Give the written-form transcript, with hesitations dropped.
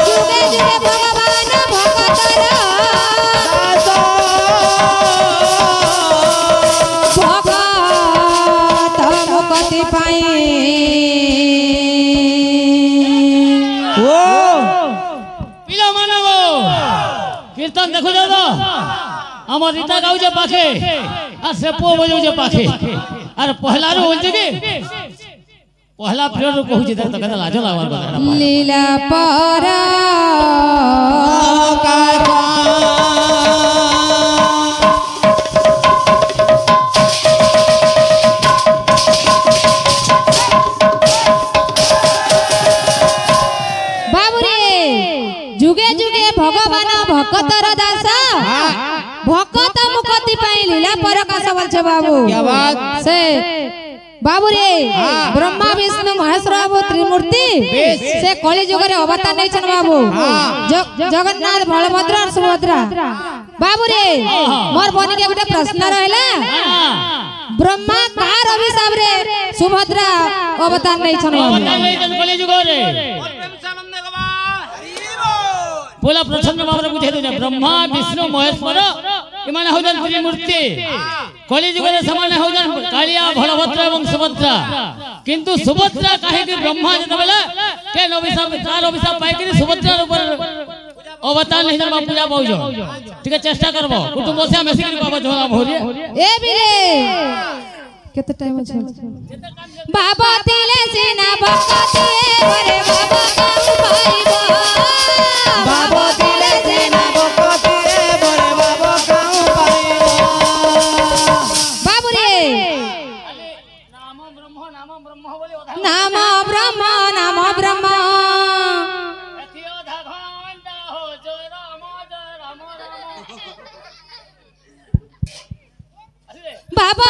जुगे जुगे भगवान भक्तर भगत मुक्ति पाई पिला मानव कीर्तन देखो जाओ আমার रीता गाउजे पाखे আর সে পো বজাউजे पाखे আর পহলা রো বলছে কি পহলা ফের কহুছি দেখ তো কথা লাজ লাগবার কথা লীলা পরা বাবুরে যুগে যুগে ভগবান ভক্তর দাস भक्त मुक्ति पाई लीला प्रकाश बोलछे बाबू क्या बात से बाबू रे ब्रह्मा विष्णु महेश बाबू त्रिमूर्ति से कली युग रे अवतार नै छन बाबू जगन्नाथ बलभद्र और सुभद्रा बाबू रे मोर बनी के गुटे प्रश्न रहला ब्रह्मा कार अभिशाप रे सुभद्रा अवतार नै छन बाबू अवतार नै छन कली युग रे बोला प्रसन्न बाबू बुझे दे ब्रह्मा विष्णु महेश्वर इमाने होजन त्रिमूर्ति कली युग रे समान होजन कालिया बलभद्र एवं सुभद्रा किंतु सुभद्रा काहे कि ब्रह्मा जत बेला के अभिशाप तार अभिशाप पाई कि सुभद्रा ऊपर अवतार नहीं जन पूजा पाउजो ठीक है चेष्टा करबो कुटुंब से हम ऐसे बाबा झोला भोरे ए बिले केते टाइम छ बाबा तिले सेना भक्ति रे बाबा काऊ पाइबो बाबा तिले सेना भक्ति रे बरे बाबा काऊ पाइबो बाबू रे नाम ब्रह्म बोले नाम ब्रह्म अथियो धघंत हो जो राम बाबा